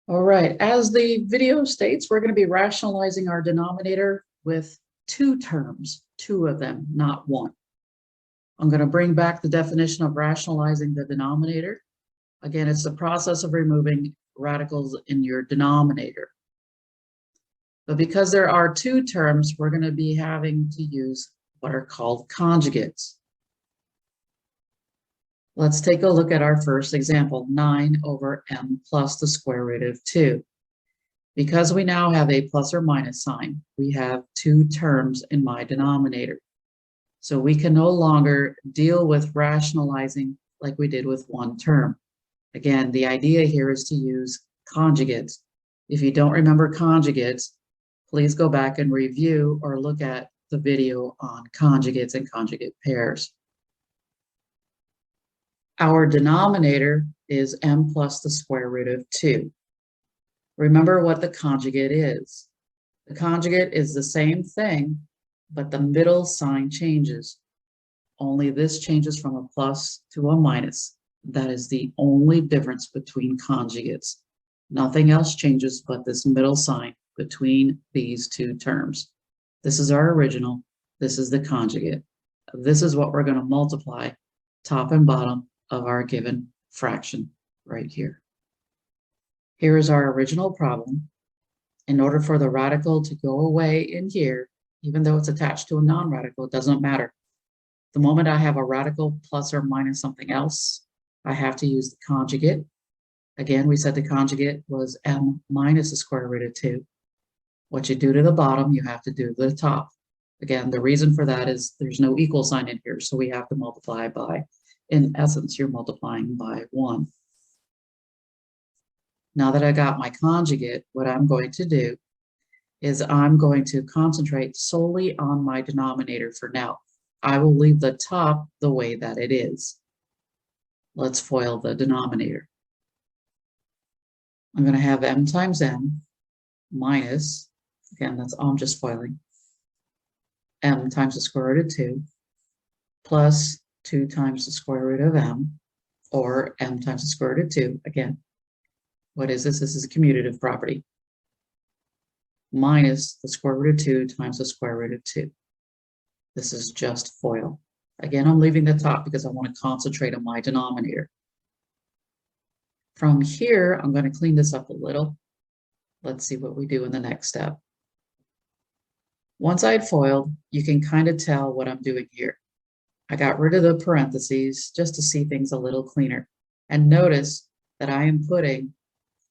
All right, as the video states, we're going to be rationalizing our denominator with two terms, two of them, not one. I'm going to bring back the definition of rationalizing the denominator. Again, it's the process of removing radicals in your denominator. But because there are two terms, we're going to be having to use what are called conjugates. Let's take a look at our first example, 9 over m plus the square root of 2. Because we now have a plus or minus sign, we have two terms in my denominator. So we can no longer deal with rationalizing like we did with one term. Again, the idea here is to use conjugates. If you don't remember conjugates, please go back and review or look at the video on conjugates and conjugate pairs. Our denominator is m plus the square root of 2. Remember what the conjugate is. The conjugate is the same thing, but the middle sign changes. Only this changes from a plus to a minus. That is the only difference between conjugates. Nothing else changes but this middle sign between these two terms. This is our original. This is the conjugate. This is what we're going to multiply top and bottom of our given fraction right here. Here is our original problem. In order for the radical to go away in here, even though it's attached to a non-radical, it doesn't matter. The moment I have a radical plus or minus something else, I have to use the conjugate. Again, we said the conjugate was m minus the square root of 2. What you do to the bottom, you have to do to the top. Again, the reason for that is there's no equal sign in here, so we have to multiply by, in essence, you're multiplying by 1. Now that I got my conjugate, what I'm going to do is I'm going to concentrate solely on my denominator for now. I will leave the top the way that it is. Let's FOIL the denominator. I'm going to have m times m minus, again, I'm just FOILing, m times the square root of 2 plus 2 times the square root of m, or m times the square root of 2. Again, what is this? This is a commutative property. Minus the square root of 2 times the square root of 2. This is just FOIL. Again, I'm leaving the top because I want to concentrate on my denominator. From here, I'm going to clean this up a little. Let's see what we do in the next step. Once I had FOILed, you can kind of tell what I'm doing here. I got rid of the parentheses just to see things a little cleaner. And notice that I am putting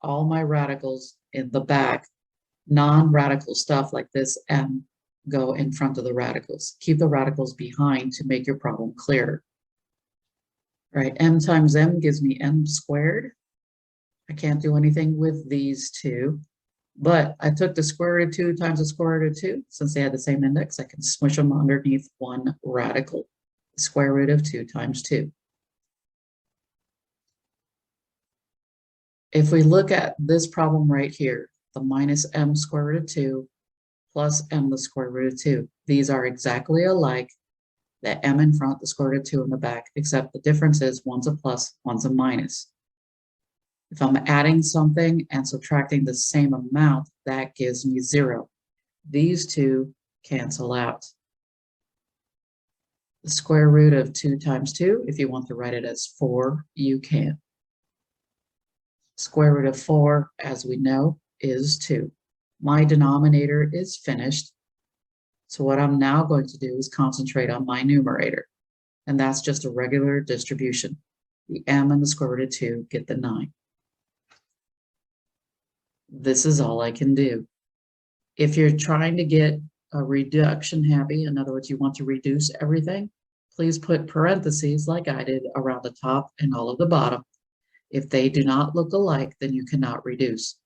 all my radicals in the back. Non-radical stuff like this m go in front of the radicals. Keep the radicals behind to make your problem clearer. All right, m times m gives me m squared. I can't do anything with these two, but I took the square root of 2 times the square root of 2. Since they had the same index, I can smush them underneath one radical. The square root of 2 times 2. If we look at this problem right here, the minus m square root of 2 plus m the square root of 2. These are exactly alike. The m in front, the square root of 2 in the back, except the difference is one's a plus, one's a minus. If I'm adding something and subtracting the same amount, that gives me 0. These two cancel out. The square root of 2 times 2, if you want to write it as 4, you can. Square root of 4, as we know, is 2. My denominator is finished. So what I'm now going to do is concentrate on my numerator. And that's just a regular distribution. The m and the square root of 2 get the 9. This is all I can do. If you're trying to get a reduction happy, in other words, you want to reduce everything, please put parentheses like I did around the top and all of the bottom. If they do not look alike, then you cannot reduce.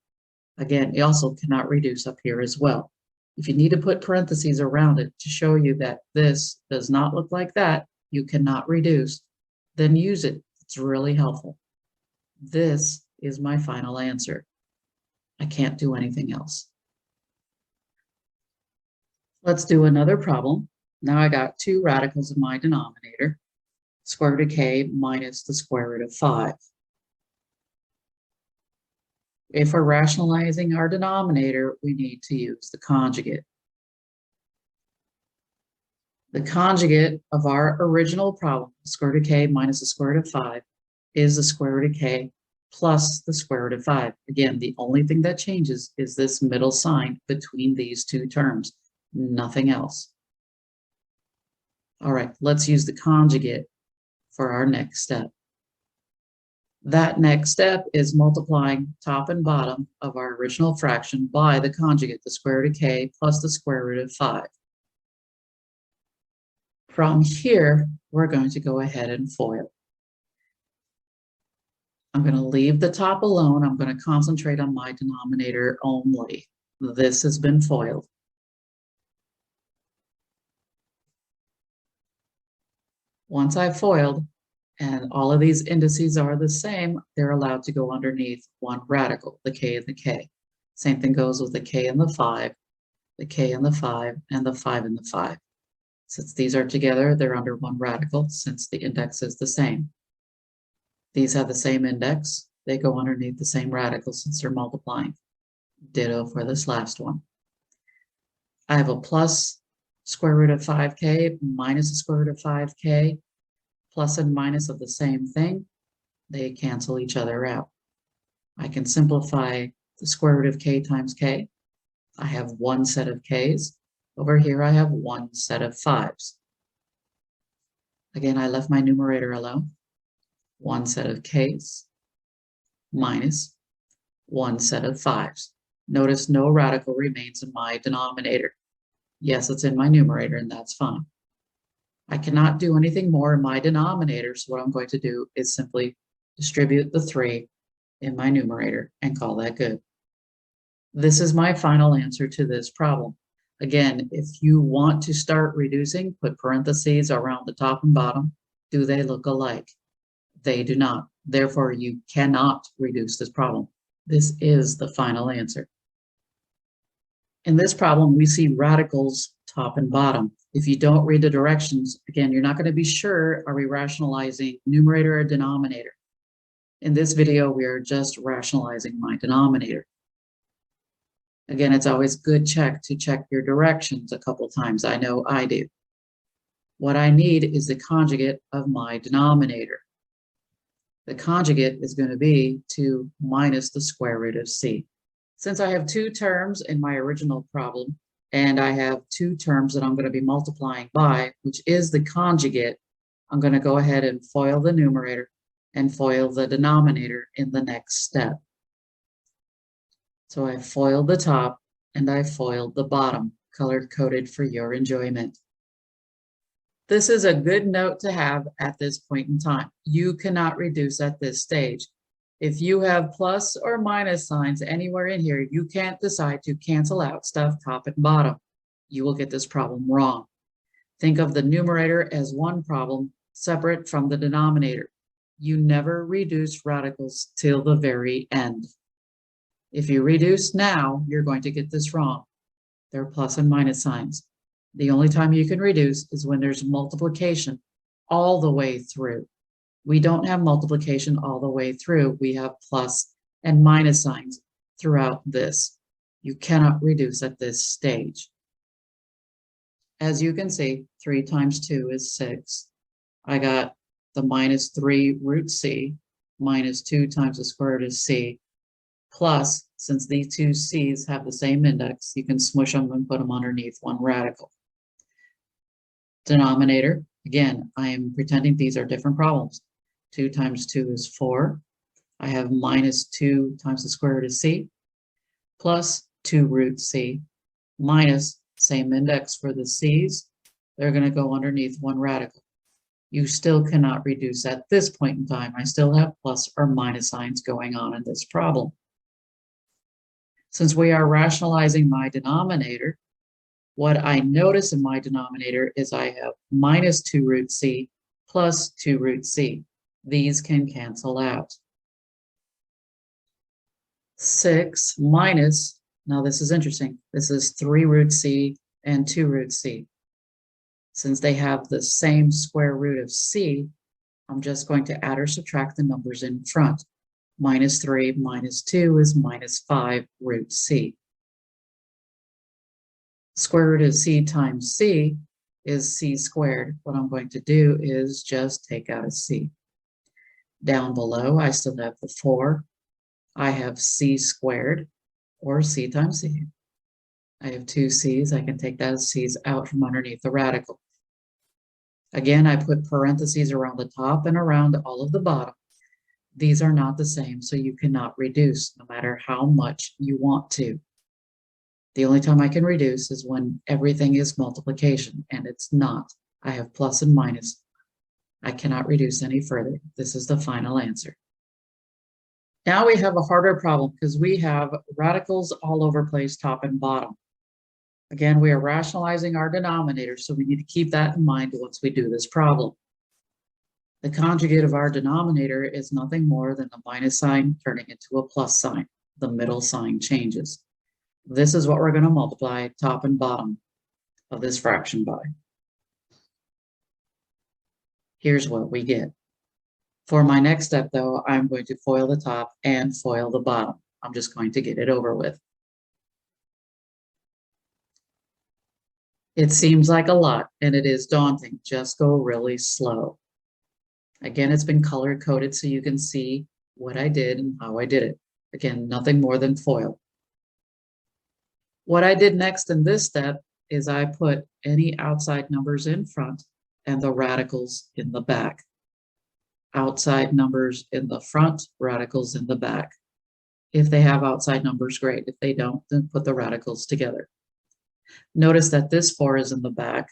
Again, you also cannot reduce up here as well. If you need to put parentheses around it to show you that this does not look like that, you cannot reduce, then use it. It's really helpful. This is my final answer. I can't do anything else. Let's do another problem. Now I got two radicals in my denominator, square root of k minus the square root of 5. If we're rationalizing our denominator, we need to use the conjugate. The conjugate of our original problem, the square root of k minus the square root of 5, is the square root of k plus the square root of 5. Again, the only thing that changes is this middle sign between these two terms, nothing else. All right, let's use the conjugate for our next step. That next step is multiplying top and bottom of our original fraction by the conjugate, the square root of k plus the square root of 5. From here, we're going to go ahead and FOIL. I'm going to leave the top alone. I'm going to concentrate on my denominator only. This has been FOILed. Once I've FOILed, and all of these indices are the same, they're allowed to go underneath one radical, the k and the k. Same thing goes with the k and the 5, the k and the 5, and the 5 and the 5. Since these are together, they're under one radical since the index is the same. These have the same index. They go underneath the same radical since they're multiplying. Ditto for this last one. I have a plus square root of 5k minus the square root of 5k. Plus and minus of the same thing. They cancel each other out. I can simplify the square root of k times k. I have one set of k's. Over here, I have one set of 5s. Again, I left my numerator alone. One set of k's minus one set of 5s. Notice no radical remains in my denominator. Yes, it's in my numerator, and that's fine. I cannot do anything more in my denominator, so what I'm going to do is simply distribute the 3 in my numerator and call that good. This is my final answer to this problem. Again, if you want to start reducing, put parentheses around the top and bottom. Do they look alike? They do not. Therefore, you cannot reduce this problem. This is the final answer. In this problem, we see radicals top and bottom. If you don't read the directions, again, you're not going to be sure, are we rationalizing numerator or denominator? In this video, we are just rationalizing my denominator. Again, it's always good to check your directions a couple times. I know I do. What I need is the conjugate of my denominator. The conjugate is going to be 2 minus the square root of c. Since I have two terms in my original problem, and I have two terms that I'm going to be multiplying by, which is the conjugate, I'm going to go ahead and FOIL the numerator and FOIL the denominator in the next step. So I FOILed the top and I FOILed the bottom, color-coded for your enjoyment. This is a good note to have at this point in time. You cannot reduce at this stage. If you have plus or minus signs anywhere in here, you can't decide to cancel out stuff top and bottom. You will get this problem wrong. Think of the numerator as one problem separate from the denominator. You never reduce radicals till the very end. If you reduce now, you're going to get this wrong. There are plus and minus signs. The only time you can reduce is when there's multiplication all the way through. We don't have multiplication all the way through. We have plus and minus signs throughout this. You cannot reduce at this stage. As you can see, 3 times 2 is 6. I got the minus 3 root c minus 2 times the square root of c. Plus, since these two c's have the same index, you can smush them and put them underneath one radical. Denominator, again, I am pretending these are different problems. 2 times 2 is 4. I have minus 2 times the square root of c, plus 2 root c, minus, same index for the c's. They're going to go underneath one radical. You still cannot reduce at this point in time. I still have plus or minus signs going on in this problem. Since we are rationalizing my denominator, what I notice in my denominator is I have minus 2 root c plus 2 root c. These can cancel out. 6 minus, now this is interesting, this is 3 root c and 2 root c. Since they have the same square root of c, I'm just going to add or subtract the numbers in front. Minus 3 minus 2 is minus 5 root c. Square root of c times c is c squared. What I'm going to do is just take out a c. Down below, I still have the 4. I have c squared, or c times c. I have 2 c's. I can take those c's out from underneath the radical. Again, I put parentheses around the top and around all of the bottom. These are not the same, so you cannot reduce no matter how much you want to. The only time I can reduce is when everything is multiplication, and it's not. I have plus and minus. I cannot reduce any further. This is the final answer. Now we have a harder problem because we have radicals all over place, top and bottom. Again, we are rationalizing our denominator, so we need to keep that in mind once we do this problem. The conjugate of our denominator is nothing more than the minus sign turning into a plus sign. The middle sign changes. This is what we're going to multiply top and bottom of this fraction by. Here's what we get. For my next step, though, I'm going to FOIL the top and FOIL the bottom. I'm just going to get it over with. It seems like a lot, and it is daunting. Just go really slow. Again, it's been color-coded so you can see what I did and how I did it. Again, nothing more than FOIL. What I did next in this step is I put any outside numbers in front and the radicals in the back. Outside numbers in the front, radicals in the back. If they have outside numbers, great. If they don't, then put the radicals together. Notice that this 4 is in the back,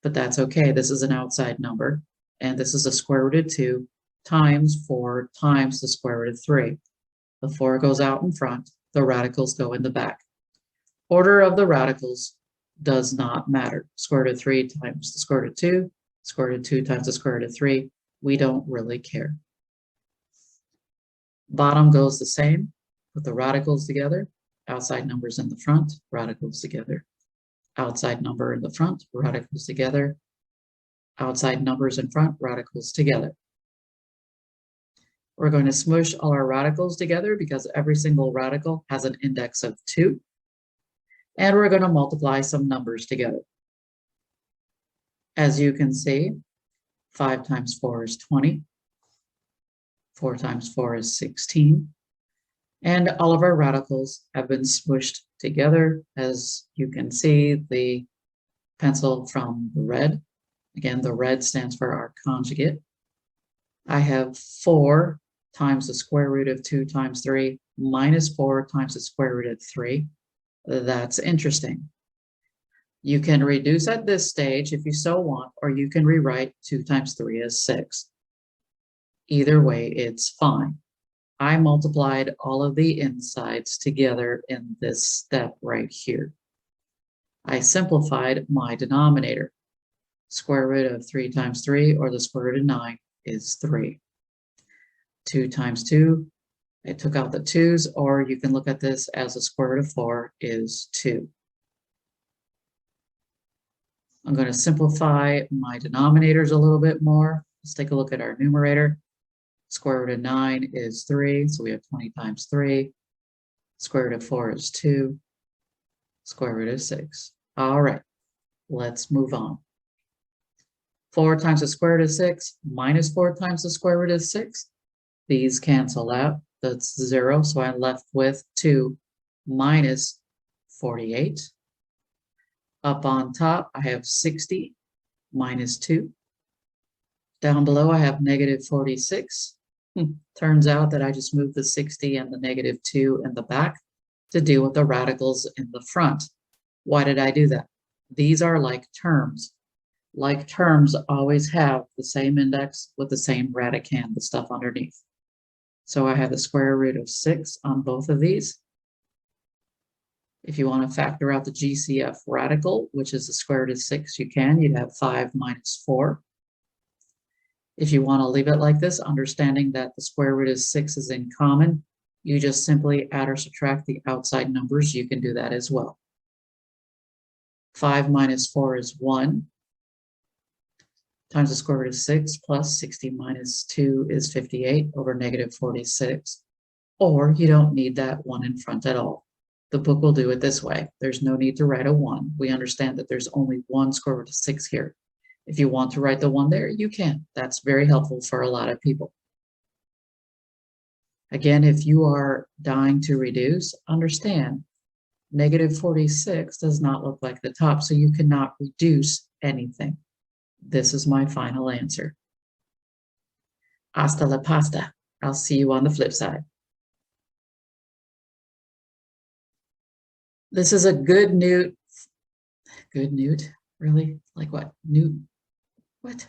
but that's okay. This is an outside number. And this is the square root of 2 times 4 times the square root of 3. The 4 goes out in front, the radicals go in the back. Order of the radicals does not matter. Square root of 3 times the square root of 2, square root of 2 times the square root of 3. We don't really care. Bottom goes the same. Put the radicals together. Outside numbers in the front, radicals together. Outside number in the front, radicals together. Outside numbers in front, radicals together. We're going to smush all our radicals together because every single radical has an index of 2. And we're going to multiply some numbers together. As you can see, 5 times 4 is 20. 4 times 4 is 16. And all of our radicals have been smushed together. As you can see, the pencil from the red. Again, the red stands for our conjugate. I have 4 times the square root of 2 times 3 minus 4 times the square root of 3. That's interesting. You can reduce at this stage if you so want, or you can rewrite 2 times 3 as 6. Either way, it's fine. I multiplied all of the insides together in this step right here. I simplified my denominator. Square root of 3 times 3, or the square root of 9, is 3. 2 times 2, I took out the 2's, or you can look at this as the square root of 4 is 2. I'm going to simplify my denominators a little bit more. Let's take a look at our numerator. Square root of 9 is 3, so we have 20 times 3. Square root of 4 is 2. Square root of 6. All right, let's move on. 4 times the square root of 6 minus 4 times the square root of 6. These cancel out. That's 0, so I'm left with 2 minus 48. Up on top, I have 60 minus 2. Down below, I have negative 46. Turns out that I just moved the 60 and the negative 2 in the back to deal with the radicals in the front. Why did I do that? These are like terms. Like terms always have the same index with the same radicand, the stuff underneath. So I have the square root of 6 on both of these. If you want to factor out the GCF radical, which is the square root of 6, you can. You'd have 5 minus 4. If you want to leave it like this, understanding that the square root of 6 is in common, you just simply add or subtract the outside numbers. You can do that as well. 5 minus 4 is 1. times the square root of 6 plus 60 minus 2 is 58 over negative 46. Or you don't need that 1 in front at all. The book will do it this way. There's no need to write a 1. We understand that there's only one square root of 6 here. If you want to write the 1 there, you can. That's very helpful for a lot of people. Again, if you are dying to reduce, understand negative 46 does not look like the top, so you cannot reduce anything. This is my final answer. Hasta la pasta. I'll see you on the flip side. This is a good newt. Good newt? Really? Like what? Newt? What?